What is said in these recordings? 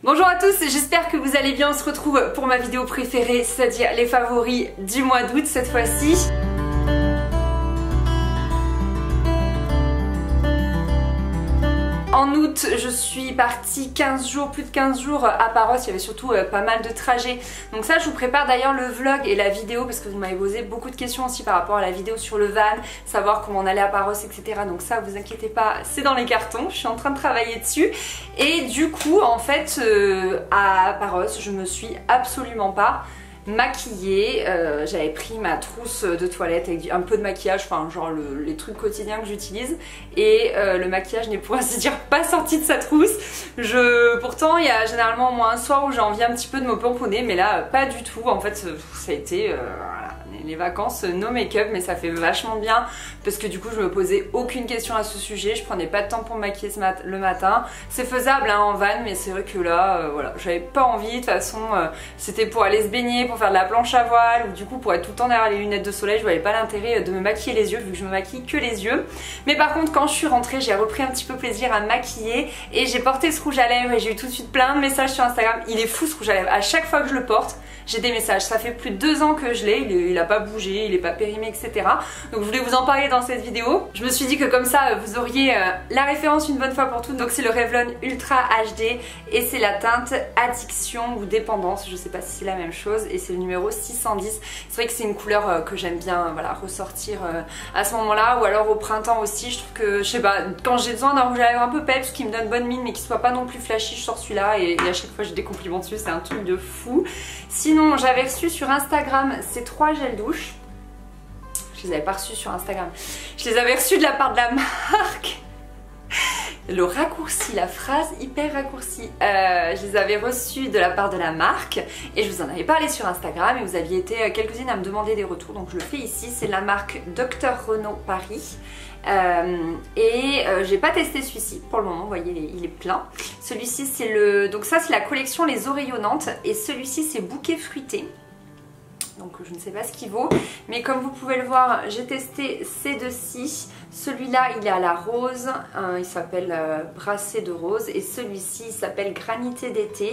Bonjour à tous, j'espère que vous allez bien. On se retrouve pour ma vidéo préférée, c'est-à-dire les favoris du mois d'août cette fois-ci. En août, je suis partie 15 jours, plus de 15 jours à Paros. Il y avait surtout pas mal de trajets. Donc ça, je vous prépare d'ailleurs le vlog et la vidéo parce que vous m'avez posé beaucoup de questions aussi par rapport à la vidéo sur le van, savoir comment on allait à Paros, etc. Donc ça, vous inquiétez pas, c'est dans les cartons. Je suis en train de travailler dessus. Et du coup, en fait, à Paros, je me suis absolument pas maquillée. J'avais pris ma trousse de toilette avec un peu de maquillage, enfin genre les trucs quotidiens que j'utilise, et le maquillage n'est pour ainsi dire pas sorti de sa trousse. Pourtant il y a généralement moi un soir où j'ai envie un petit peu de me pomponner, mais là pas du tout. En fait ça a été voilà, les vacances no make-up, mais ça fait vachement bien parce que du coup je me posais aucune question à ce sujet, je prenais pas de temps pour me maquiller le matin. C'est faisable hein, en van, mais c'est vrai que là voilà, j'avais pas envie. De toute façon c'était pour aller se baigner, pour faire de la planche à voile, ou du coup pour être tout le temps derrière les lunettes de soleil. Je voyais pas l'intérêt de me maquiller les yeux vu que je me maquille que les yeux. Mais par contre quand je suis rentrée, j'ai repris un petit peu plaisir à me maquiller et j'ai porté ce rouge à lèvres et j'ai eu tout de suite plein de messages sur Instagram. Il est fou ce rouge à lèvres, à chaque fois que je le porte j'ai des messages. Ça fait plus de 2 ans que je l'ai, il a pas bougé, il est pas périmé, etc. Donc je voulais vous en parler dans cette vidéo. Je me suis dit que comme ça vous auriez la référence une bonne fois pour toutes. Donc c'est le Revlon Ultra HD et c'est la teinte Addiction ou Dépendance, je sais pas si c'est la même chose, et c'est le numéro 610. C'est vrai que c'est une couleur que j'aime bien voilà, ressortir à ce moment là, ou alors au printemps aussi. Je trouve que, je sais pas, quand j'ai besoin d'un rouge à lèvres un peu peps qui me donne bonne mine mais qui soit pas non plus flashy, je sors celui-là et à chaque fois j'ai des compliments dessus, c'est un truc de fou. Sinon j'avais reçu sur Instagram ces 3 gels douche. Je les avais pas reçus sur Instagram, je les avais reçus de la part de la marque. Le raccourci, la phrase hyper raccourcie, je les avais reçus de la part de la marque et je vous en avais parlé sur Instagram et vous aviez été quelques-unes à me demander des retours, donc je le fais ici. C'est la marque Dr Renaud Paris. J'ai pas testé celui-ci pour le moment, vous voyez il est plein. Celui-ci c'est le, donc ça c'est la collection Les Eaux Rayonnantes et celui-ci c'est Bouquet Fruité. Donc je ne sais pas ce qu'il vaut, mais comme vous pouvez le voir, j'ai testé ces deux-ci. Celui-là il est à la rose, il s'appelle Brassé de rose, et celui-ci il s'appelle Granité d'été.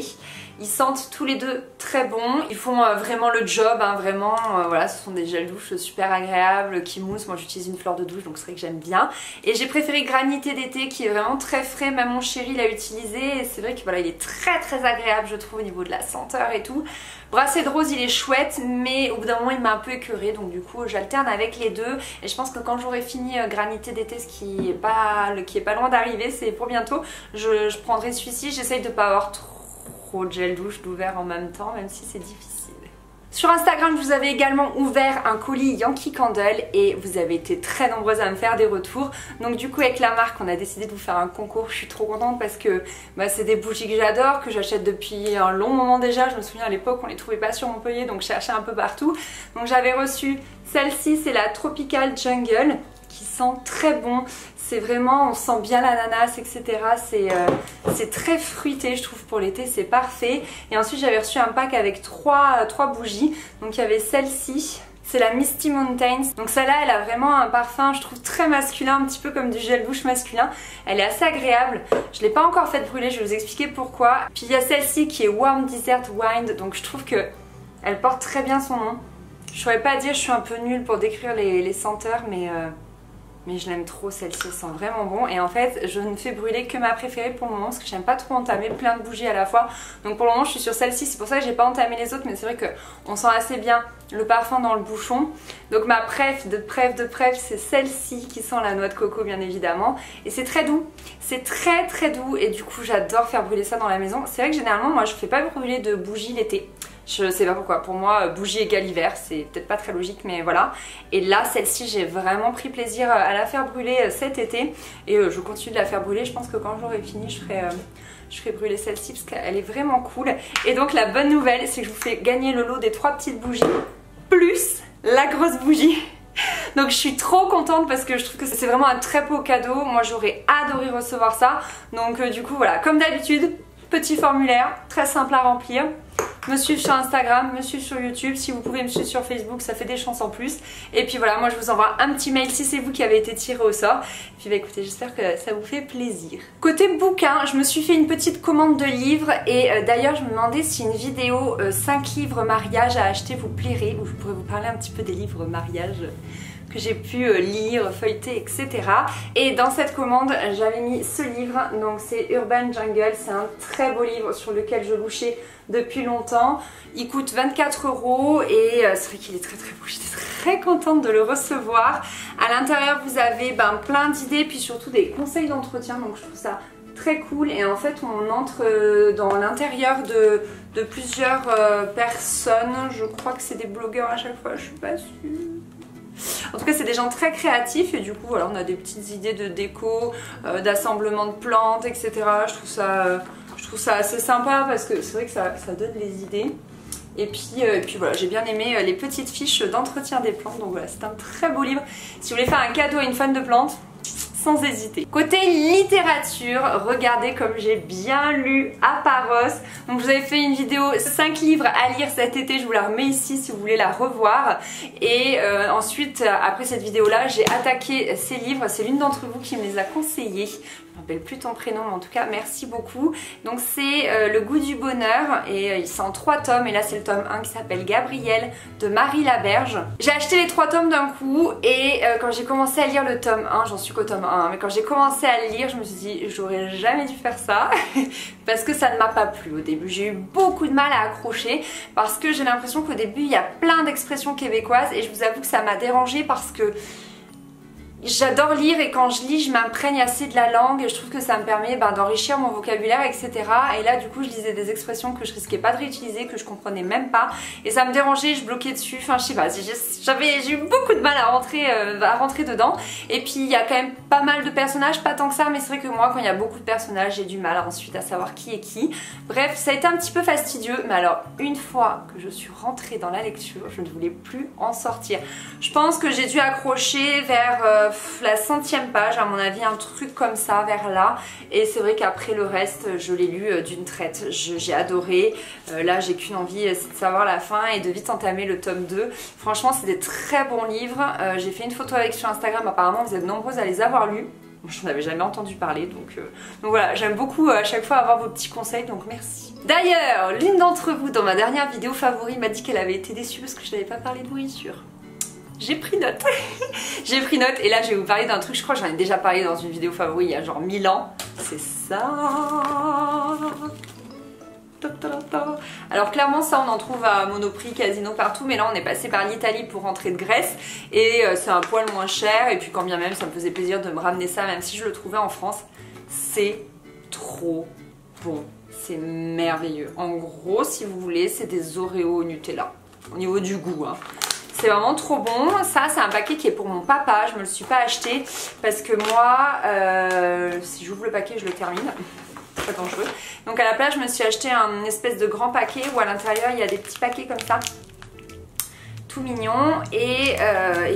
Ils sentent tous les deux très bons, ils font vraiment le job, hein, vraiment, voilà, ce sont des gels douche super agréables qui moussent. Moi j'utilise une fleur de douche donc c'est vrai que j'aime bien. Et j'ai préféré Granité d'été qui est vraiment très frais, même mon chéri l'a utilisé et c'est vrai que voilà, il est très agréable je trouve au niveau de la senteur et tout. Brassé de rose il est chouette, mais au bout d'un moment il m'a un peu écœuré, donc du coup j'alterne avec les deux. Et je pense que quand j'aurai fini Granité d'été, ce qui est pas loin d'arriver, c'est pour bientôt, je prendrai celui-ci. J'essaye de pas avoir trop de gel douche d'ouvert en même temps, même si c'est difficile. Sur Instagram, je vous avais également ouvert un colis Yankee Candle et vous avez été très nombreuses à me faire des retours. Donc du coup avec la marque, on a décidé de vous faire un concours. Je suis trop contente parce que c'est des bougies que j'adore, que j'achète depuis un long moment déjà. Je me souviens à l'époque on les trouvait pas sur Montpellier, donc je cherchais un peu partout. Donc j'avais reçu celle-ci, c'est la Tropical Jungle, qui sent très bon. C'est vraiment, on sent bien l'ananas, etc. C'est très fruité, je trouve, pour l'été, c'est parfait. Et ensuite, j'avais reçu un pack avec 3 bougies. Donc, il y avait celle-ci, c'est la Misty Mountains. Donc, celle-là, elle a vraiment un parfum, je trouve, très masculin, un petit peu comme du gel douche masculin. Elle est assez agréable. Je ne l'ai pas encore faite brûler, je vais vous expliquer pourquoi. Puis, il y a celle-ci qui est Warm Desert Wind. Donc, je trouve qu'elle porte très bien son nom. Je ne saurais pas dire, je suis un peu nulle pour décrire les senteurs, mais je l'aime trop, celle-ci, elle sent vraiment bon. Et en fait, je ne fais brûler que ma préférée pour le moment parce que j'aime pas trop entamer plein de bougies à la fois. Donc pour le moment, je suis sur celle-ci, c'est pour ça que j'ai pas entamé les autres, mais c'est vrai qu'on sent assez bien le parfum dans le bouchon. Donc ma préf, c'est celle-ci qui sent la noix de coco, bien évidemment. Et c'est très doux, c'est très doux et du coup, j'adore faire brûler ça dans la maison. C'est vrai que généralement, moi, je fais pas brûler de bougies l'été. Je sais pas pourquoi, pour moi bougie égale hiver, c'est peut-être pas très logique mais voilà. Et là celle-ci j'ai vraiment pris plaisir à la faire brûler cet été et je continue de la faire brûler. Je pense que quand j'aurai fini je ferai brûler celle-ci parce qu'elle est vraiment cool. Et donc la bonne nouvelle c'est que je vous fais gagner le lot des 3 petites bougies plus la grosse bougie. Donc je suis trop contente parce que je trouve que c'est vraiment un très beau cadeau. Moi j'aurais adoré recevoir ça. Donc du coup voilà, comme d'habitude, petit formulaire très simple à remplir. me suivre sur Instagram, me suivre sur YouTube. Si vous pouvez me suivre sur Facebook, ça fait des chances en plus. Et puis voilà, moi je vous envoie un petit mail si c'est vous qui avez été tiré au sort. Et puis bah écoutez, j'espère que ça vous fait plaisir. Côté bouquin, je me suis fait une petite commande de livres. Et d'ailleurs, je me demandais si une vidéo 5 livres mariage à acheter vous plairait, où je pourrais vous parler un petit peu des livres mariage que j'ai pu lire, feuilleter, etc. Et dans cette commande, j'avais mis ce livre, donc c'est Urban Jungle, c'est un très beau livre sur lequel je louchais depuis longtemps. Il coûte 24 € et c'est vrai qu'il est très beau, j'étais très contente de le recevoir. À l'intérieur, vous avez plein d'idées, puis surtout des conseils d'entretien, donc je trouve ça très cool. Et en fait, on entre dans l'intérieur de plusieurs personnes. Je crois que c'est des blogueurs à chaque fois, je suis pas sûre. En tout cas, c'est des gens très créatifs et du coup, voilà, on a des petites idées de déco, d'assemblement de plantes, etc. Je trouve ça assez sympa parce que c'est vrai que ça donne les idées. Et puis voilà, j'ai bien aimé les petites fiches d'entretien des plantes. Donc voilà, c'est un très beau livre. Si vous voulez faire un cadeau à une fan de plantes, sans hésiter. Côté littérature, regardez comme j'ai bien lu Aparos. Donc je vous avais fait une vidéo 5 livres à lire cet été, je vous la remets ici si vous voulez la revoir. Et ensuite, après cette vidéo là, j'ai attaqué ces livres. C'est l'une d'entre vous qui me les a conseillés. Je ne me rappelle plus ton prénom, mais en tout cas merci beaucoup. Donc c'est Le goût du bonheur et c'est en 3 tomes. Et là c'est le tome 1 qui s'appelle Gabrielle de Marie Laberge. J'ai acheté les 3 tomes d'un coup et quand j'ai commencé à lire le tome 1, j'en suis qu'au tome 1, mais quand j'ai commencé à le lire, je me suis dit j'aurais jamais dû faire ça parce que ça ne m'a pas plu au début. J'ai eu beaucoup de mal à accrocher parce que j'ai l'impression qu'au début il y a plein d'expressions québécoises et je vous avoue que ça m'a dérangée parce que j'adore lire et quand je lis je m'imprègne assez de la langue et je trouve que ça me permet d'enrichir mon vocabulaire, etc. Et là du coup je lisais des expressions que je risquais pas de réutiliser, que je comprenais même pas et ça me dérangeait, je bloquais dessus, enfin je sais pas, j'ai eu beaucoup de mal à rentrer dedans. Et puis il y a quand même pas mal de personnages, pas tant que ça, mais c'est vrai que moi quand il y a beaucoup de personnages j'ai du mal ensuite à savoir qui est qui. Bref, ça a été un petit peu fastidieux, mais alors une fois que je suis rentrée dans la lecture, je ne voulais plus en sortir. Je pense que j'ai dû accrocher vers la 100e page, à mon avis, un truc comme ça, vers là. Et c'est vrai qu'après le reste, je l'ai lu d'une traite. J'ai adoré. Là, j'ai qu'une envie, c'est de savoir la fin et de vite entamer le tome 2. Franchement, c'est des très bons livres. J'ai fait une photo avec sur Instagram. Apparemment, vous êtes nombreuses à les avoir lus. Je n'en avais jamais entendu parler. Donc voilà, j'aime beaucoup à chaque fois avoir vos petits conseils. Donc merci. D'ailleurs, l'une d'entre vous, dans ma dernière vidéo favori, m'a dit qu'elle avait été déçue parce que je n'avais pas parlé de nourriture. J'ai pris note. J'ai pris note et là je vais vous parler d'un truc, je crois que j'en ai déjà parlé dans une vidéo favori il y a genre 1000 ans. C'est ça. Alors clairement ça on en trouve à Monoprix, Casino, partout, mais là on est passé par l'Italie pour rentrer de Grèce et c'est un poil moins cher et puis quand bien même ça me faisait plaisir de me ramener ça même si je le trouvais en France. C'est trop bon, c'est merveilleux. En gros si vous voulez c'est des Oreos au Nutella au niveau du goût hein. C'est vraiment trop bon. Ça, c'est un paquet qui est pour mon papa. Je me le suis pas acheté parce que moi, si j'ouvre le paquet, je le termine. Pas dangereux. Donc à la place, je me suis acheté un espèce de grand paquet où à l'intérieur, il y a des petits paquets comme ça. Tout mignon. Et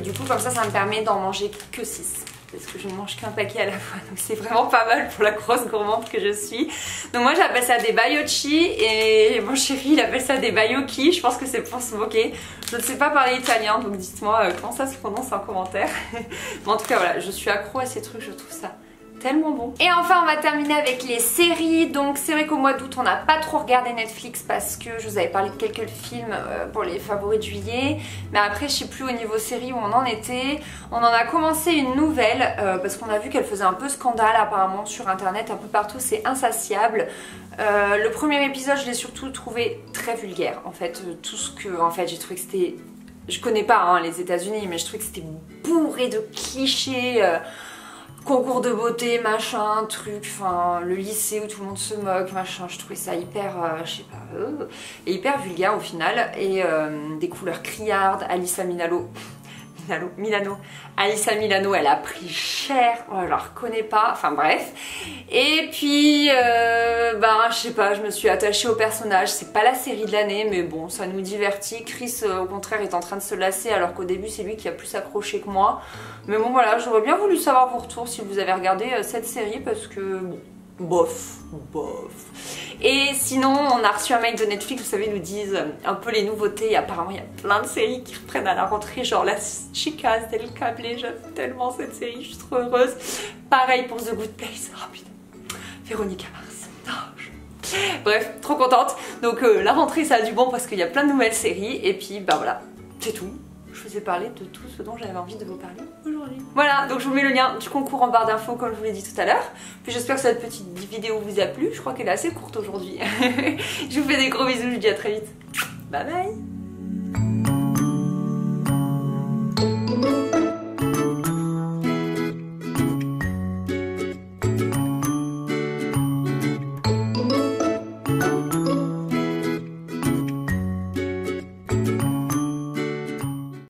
du coup, comme ça me permet d'en manger que 6. Parce que je ne mange qu'un paquet à la fois, donc c'est vraiment pas mal pour la grosse gourmande que je suis. Donc moi j'appelle ça des baiocchi et mon chéri il appelle ça des baiocchi, je pense que c'est pour se moquer. Je ne sais pas parler italien, donc dites-moi comment ça se prononce en commentaire. Mais en tout cas voilà, je suis accro à ces trucs, je trouve ça tellement bon. Et enfin on va terminer avec les séries. Donc c'est vrai qu'au mois d'août on n'a pas trop regardé Netflix parce que je vous avais parlé de quelques films pour les favoris de juillet. Mais après je sais plus au niveau série où on en était. On en a commencé une nouvelle parce qu'on a vu qu'elle faisait un peu scandale apparemment sur internet un peu partout, c'est Insatiable. Le premier épisode je l'ai surtout trouvé très vulgaire en fait. Tout ce que en fait j'ai trouvé que c'était... Je connais pas hein, les États-Unis mais je trouvais que c'était bourré de clichés. Concours de beauté, machin, truc, enfin le lycée où tout le monde se moque, machin, je trouvais ça hyper, je sais pas, et hyper vulgaire au final, et des couleurs criardes. Alyssa Milano, elle a pris cher, je la reconnais pas, enfin bref. Et puis, je sais pas, je me suis attachée au personnage, c'est pas la série de l'année, mais bon, ça nous divertit. Chris, au contraire, est en train de se lasser, alors qu'au début, c'est lui qui a plus accroché que moi. Mais bon, voilà, j'aurais bien voulu savoir vos retours si vous avez regardé cette série, parce que, bon, bof, bof. Et sinon, on a reçu un mail de Netflix, vous savez, ils nous disent un peu les nouveautés. Apparemment, il y a plein de séries qui reprennent à la rentrée, genre La Chicas del Cable, j'aime tellement cette série, je suis trop heureuse. Pareil pour The Good Place, oh putain, Véronica Mars. Oh, bref, trop contente. Donc la rentrée, ça a du bon parce qu'il y a plein de nouvelles séries. Et puis, bah voilà, c'est tout. Je vous ai parlé de tout ce dont j'avais envie de vous parler aujourd'hui. Voilà, donc je vous mets le lien du concours en barre d'infos comme je vous l'ai dit tout à l'heure. Puis j'espère que cette petite vidéo vous a plu. Je crois qu'elle est assez courte aujourd'hui. Je vous fais des gros bisous, je vous dis à très vite. Bye bye.